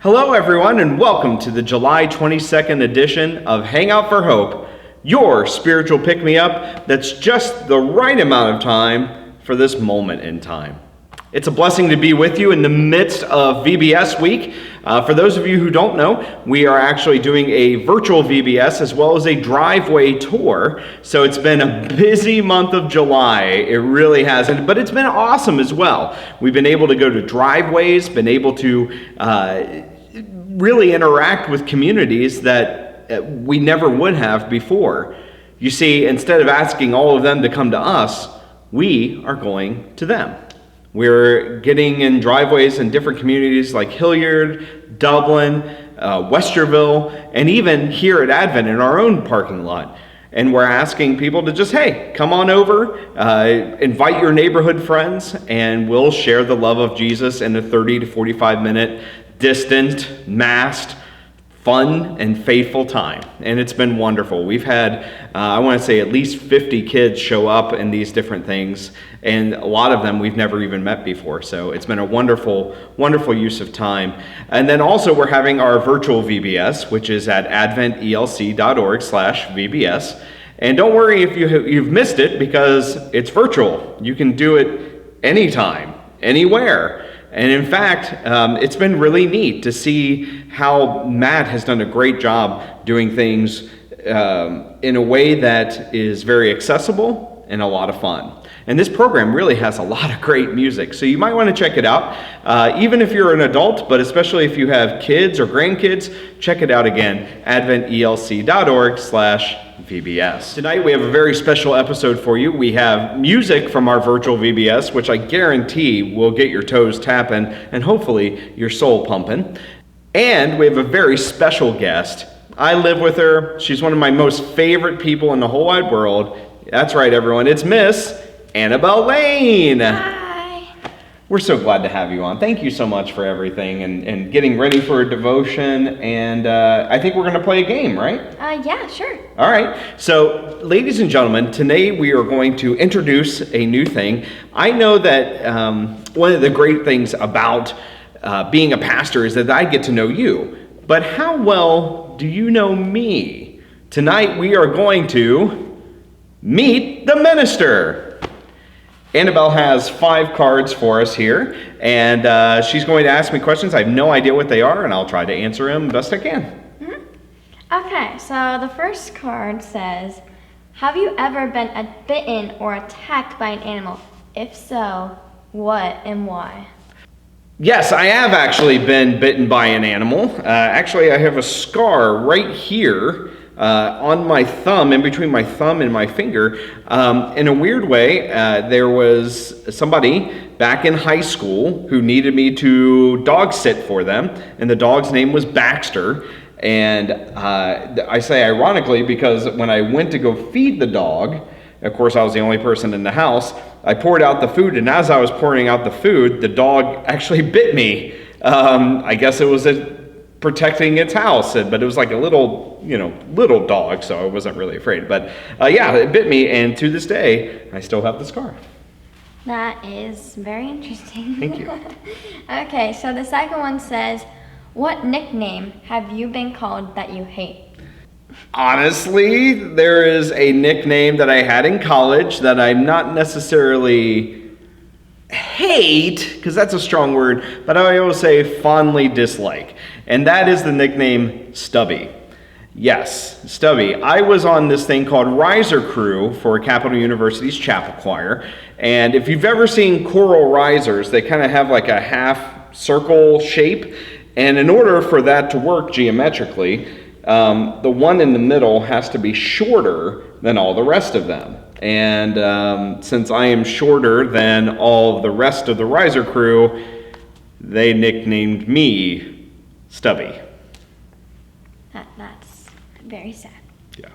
Hello everyone and welcome to the July 22nd edition of Hangout for Hope, your spiritual pick-me-up that's just the right amount of time for this moment in time. It's a blessing to be with you in the midst of VBS week. For those of you who don't know, we are actually doing a virtual VBS as well as a driveway tour. So it's been a busy month of July. It really has, but it's been awesome as well. We've been able to go to driveways, been able to really interact with communities that we never would have before. You see, instead of asking all of them to come to us, we are going to them. We're getting in driveways in different communities like Hilliard, Dublin, Westerville, and even here at Advent in our own parking lot. And we're asking people to just, hey, come on over, invite your neighborhood friends, and we'll share the love of Jesus in a 30 to 45 minute distant, masked, fun, and faithful time. And it's been wonderful. We've had, I want to say, at least 50 kids show up in these different things, and a lot of them we've never even met before. So it's been a wonderful, wonderful use of time. And then also we're having our virtual VBS, which is at adventelc.org/VBS. And don't worry if you've missed it, because it's virtual. You can do it anytime, anywhere. And in fact, it's been really neat to see how Matt has done a great job doing things in a way that is very accessible and a lot of fun. And this program really has a lot of great music, so you might want to check it out. Even if you're an adult, but especially if you have kids or grandkids, check it out again, adventelc.org/VBS. Tonight we have a very special episode for you. We have music from our virtual VBS, which I guarantee will get your toes tapping and hopefully your soul pumping. And we have a very special guest. I live with her. She's one of my most favorite people in the whole wide world. That's right, everyone. It's Miss Annabelle Layne. Hi. We're so glad to have you on. Thank you so much for everything and getting ready for a devotion. And I think we're going to play a game, right? Yeah, sure. All right. So, ladies and gentlemen, today we are going to introduce a new thing. I know that one of the great things about being a pastor is that I get to know you. But how well do you know me? Tonight we are going to meet the minister. Annabelle has 5 cards for us here, and she's going to ask me questions. I have no idea what they are, and I'll try to answer them best I can. Mm-hmm. Okay, so the first card says, have you ever been bitten or attacked by an animal? If so, what and why? Yes, I have actually been bitten by an animal. Actually, I have a scar right here on my thumb, in between my thumb and my finger. In a weird way, there was somebody back in high school who needed me to dog sit for them, and the dog's name was Baxter. And I say ironically because when I went to go feed the dog, of course I was the only person in the house, I poured out the food, and as I was pouring out the food, the dog actually bit me. I guess it was protecting its house, but it was like a little dog, so I wasn't really afraid. But yeah, it bit me, and to this day, I still have the scar. That is very interesting. Thank you. Okay, so the second one says, what nickname have you been called that you hate? Honestly, there is a nickname that I had in college that I'm not necessarily hate, because that's a strong word, but I always say fondly dislike. And that is the nickname Stubby. Yes, Stubby. I was on this thing called Riser Crew for Capital University's chapel choir. And if you've ever seen choral risers, they kind of have like a half circle shape. And in order for that to work geometrically, the one in the middle has to be shorter than all the rest of them. And since I am shorter than all the rest of the Riser Crew, they nicknamed me Stubby. That's very sad. Yeah.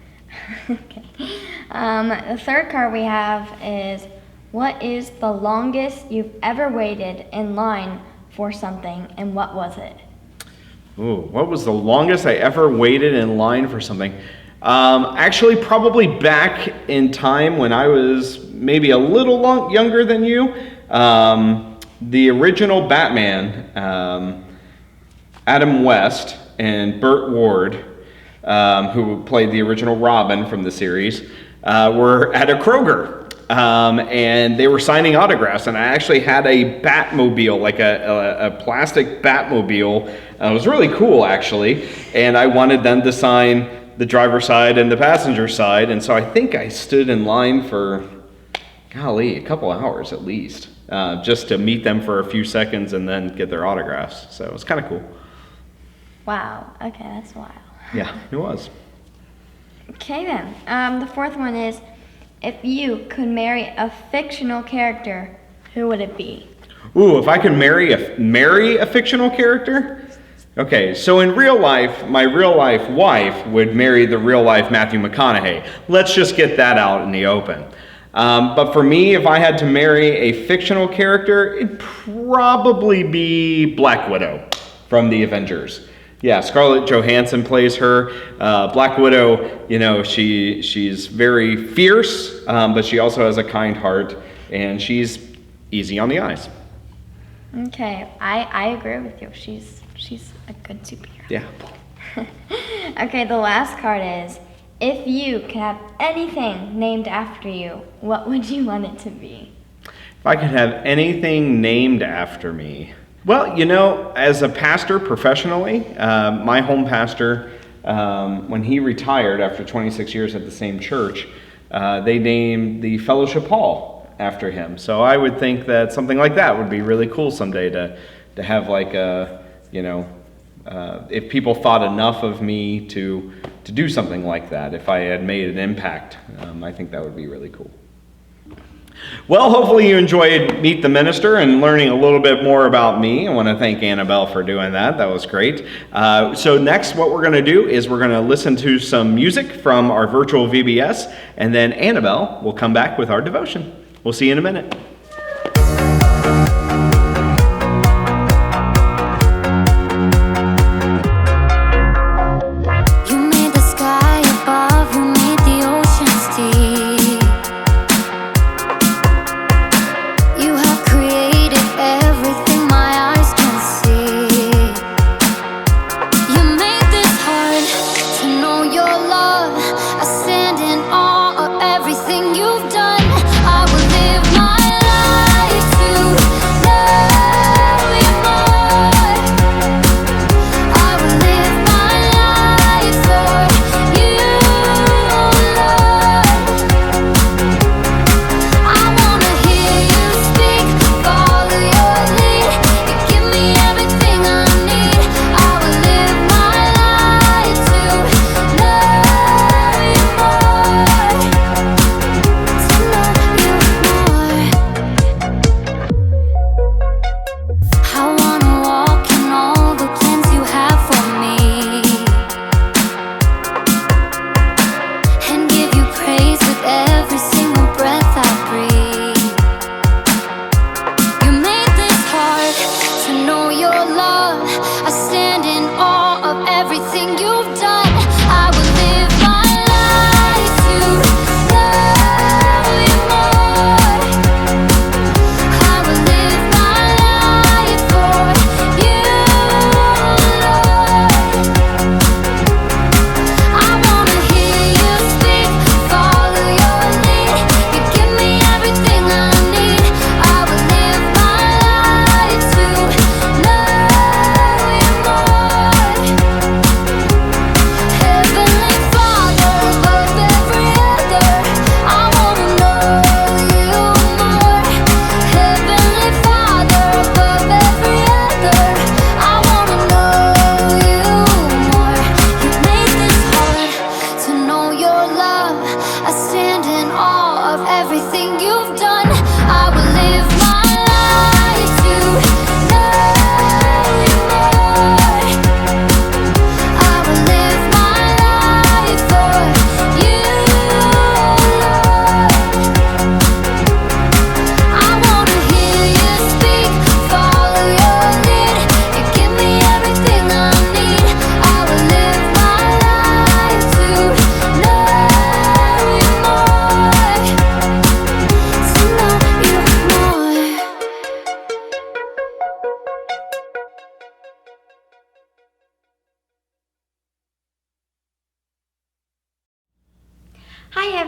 Okay. The third card we have is, what is the longest you've ever waited in line for something, and what was it? Ooh, what was the longest I ever waited in line for something? Actually, probably back in time when I was maybe a little younger than you. The original Batman, Adam West and Burt Ward, who played the original Robin from the series, were at a Kroger. And they were signing autographs, and I actually had a Batmobile, like a plastic Batmobile. It was really cool, actually, and I wanted them to sign the driver's side and the passenger side, and so I think I stood in line for, golly, a couple hours at least, just to meet them for a few seconds and then get their autographs. So it was kind of cool. Wow. Okay, that's wild. Yeah, it was. Okay then. The fourth one is, if you could marry a fictional character, who would it be? Ooh, if I could marry a fictional character? Okay, so in real life, my real life wife would marry the real life Matthew McConaughey. Let's just get that out in the open. But for me, if I had to marry a fictional character, it'd probably be Black Widow from the Avengers. Yeah, Scarlett Johansson plays her. Black Widow, you know, she's very fierce, but she also has a kind heart, and she's easy on the eyes. Okay, I agree with you. She's a good superhero. Yeah. Okay, the last card is, if you could have anything named after you, what would you want it to be? If I could have anything named after me. Well, you know, as a pastor professionally, my home pastor, when he retired after 26 years at the same church, they named the fellowship hall after him. So I would think that something like that would be really cool someday to have, like a, you know, if people thought enough of me to do something like that, if I had made an impact, I think that would be really cool. Well, hopefully you enjoyed Meet the Minister and learning a little bit more about me. I want to thank Annabelle for doing that. That was great. So next, what we're going to do is we're going to listen to some music from our virtual VBS, and then Annabelle will come back with our devotion. We'll see you in a minute.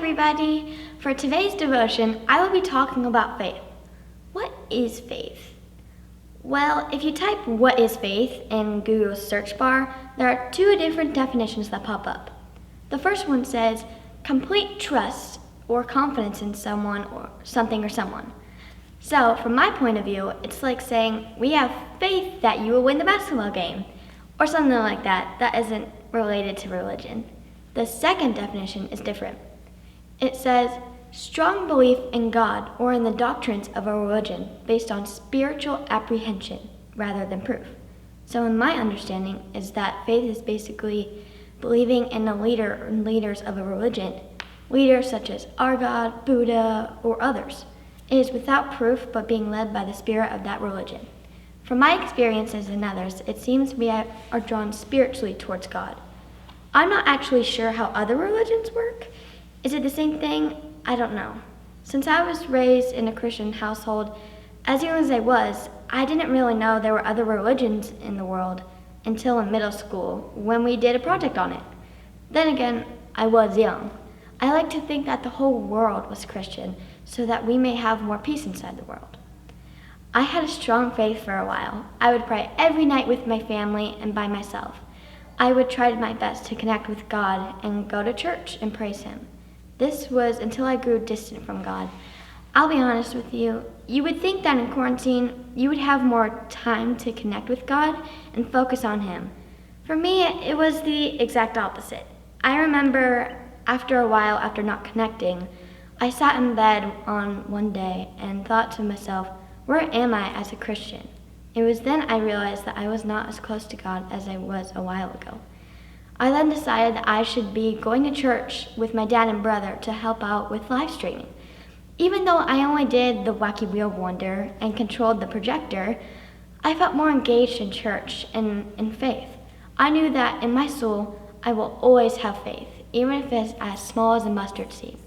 everybody. For today's devotion, I will be talking about faith. What is faith? Well, if you type "what is faith" in Google's search bar, there are two different definitions that pop up. The first one says complete trust or confidence in someone or something or someone. So, from my point of view, it's like saying we have faith that you will win the basketball game, or something like that that isn't related to religion. The second definition is different. It says strong belief in God or in the doctrines of a religion based on spiritual apprehension rather than proof. So in my understanding is that faith is basically believing in a leader or leaders of a religion, leaders such as our God, Buddha, or others. It is without proof but being led by the spirit of that religion. From my experiences and others, it seems we are drawn spiritually towards God. I'm not actually sure how other religions work. Is it the same thing? I don't know. Since I was raised in a Christian household, as young as I was, I didn't really know there were other religions in the world until in middle school when we did a project on it. Then again, I was young. I like to think that the whole world was Christian so that we may have more peace inside the world. I had a strong faith for a while. I would pray every night with my family and by myself. I would try my best to connect with God and go to church and praise Him. This was until I grew distant from God. I'll be honest with you, you would think that in quarantine, you would have more time to connect with God and focus on Him. For me, it was the exact opposite. I remember after a while, after not connecting, I sat in bed on one day and thought to myself, where am I as a Christian? It was then I realized that I was not as close to God as I was a while ago. I then decided that I should be going to church with my dad and brother to help out with live streaming. Even though I only did the wacky wheel wonder and controlled the projector, I felt more engaged in church and in faith. I knew that in my soul, I will always have faith, even if it's as small as a mustard seed.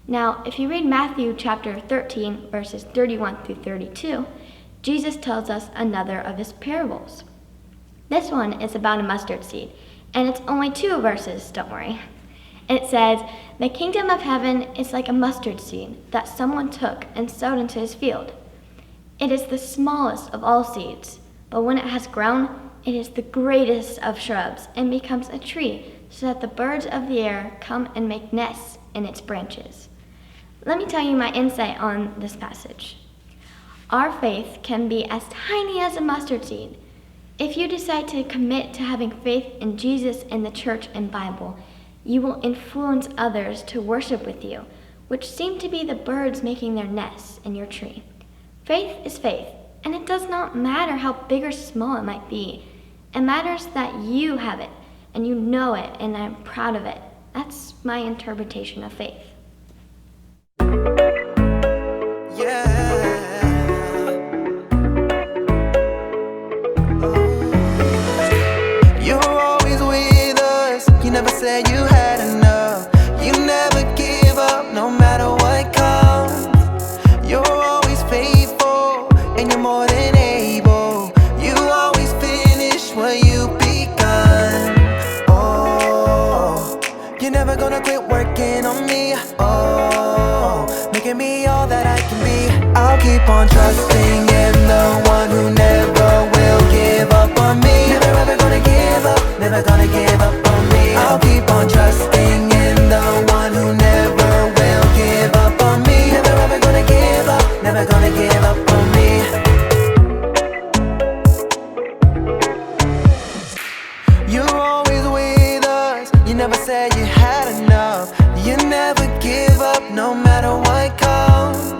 Now, if you read Matthew chapter 13, verses 31 through 32, Jesus tells us another of his parables. This one is about a mustard seed, and it's only 2 verses, don't worry. It says, "The kingdom of heaven is like a mustard seed that someone took and sowed into his field. It is the smallest of all seeds, but when it has grown, it is the greatest of shrubs and becomes a tree so that the birds of the air come and make nests in its branches." Let me tell you my insight on this passage. Our faith can be as tiny as a mustard seed. If you decide to commit to having faith in Jesus and the church and Bible, you will influence others to worship with you, which seem to be the birds making their nests in your tree. Faith is faith, and it does not matter how big or small it might be. It matters that you have it, and you know it, and I'm proud of it. That's my interpretation of faith. Never said you had enough. You never give up, no matter what comes. You're always faithful, and you're more than able. You always finish what you begun. Oh, you're never gonna quit working on me. Oh, making me all that I can be. I'll keep on trusting in the one who never will give up on me. Never ever gonna give up, never gonna give up on me. I'll keep on trusting in the one who never will give up on me. Never ever gonna give up, never gonna give up on me. You're always with us, you never said you had enough. You never give up, no matter what comes.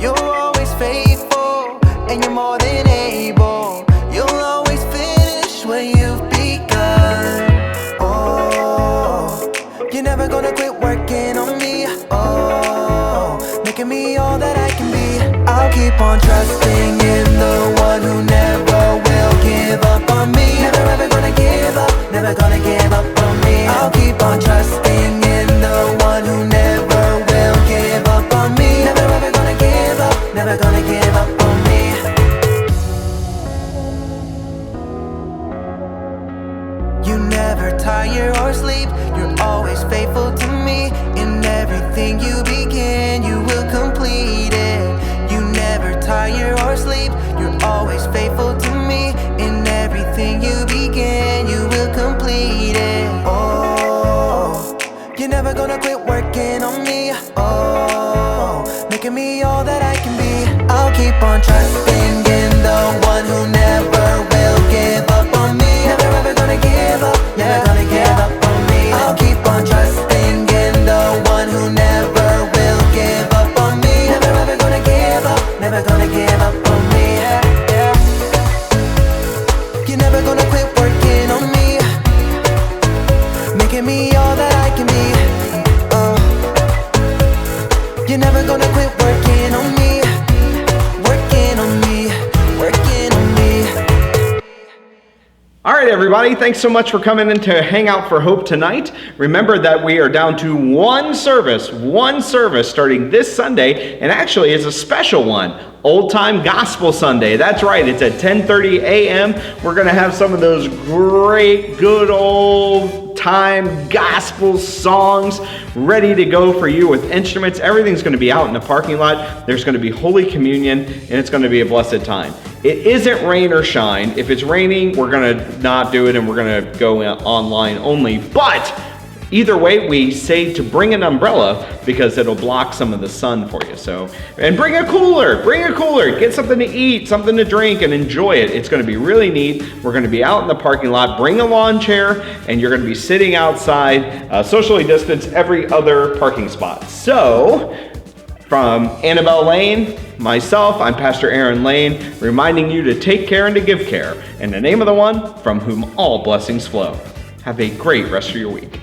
You're always faithful, and you're more than able. You'll always finish what you've begun. Oh, you're never gonna quit working on me. Oh, making me all that I can be. I'll keep on trusting in the one who never will give up on me. Never ever gonna give up, never gonna give up on me. I'll keep on trusting in the one who never will give up on me. Never ever gonna give up, never gonna give up on me. You never tire or sleep, you're always faithful to me. In everything everything you begin, you will complete it. You never tire or sleep, you're always faithful to me. In everything you begin, you will complete it. Oh, you're never gonna quit working on me. Oh, making me all that I can be. I'll keep on trusting in the one who never will give up on me. Never ever gonna give up, never gonna give up on me. I'll keep on trusting in the one who never will give up on me. Never ever gonna give up, never gonna give up on me. Yeah, yeah. You're never gonna quit working on me, making me all that I can be. You're never gonna quit working on me, working on me, working on me. All right, everybody, thanks so much for coming into Hangout for Hope tonight. Remember that we are down to one service starting this Sunday, and actually it's a special one, Old Time Gospel Sunday. That's right, it's at 10:30 a.m. We're going to have some of those great, good old time gospel songs ready to go for you with instruments. Everything's going to be out in the parking lot. There's going to be Holy Communion, and it's going to be a blessed time. It isn't rain or shine. If it's raining, we're going to not do it, and we're going to go online only. But either way, we say to bring an umbrella because it'll block some of the sun for you. So, and bring a cooler, get something to eat, something to drink, and enjoy it. It's going to be really neat. We're going to be out in the parking lot. Bring a lawn chair, and you're going to be sitting outside, socially distanced every other parking spot. So, from Annabelle Layne, myself, I'm Pastor Aaron Lane, reminding you to take care and to give care in the name of the one from whom all blessings flow. Have a great rest of your week.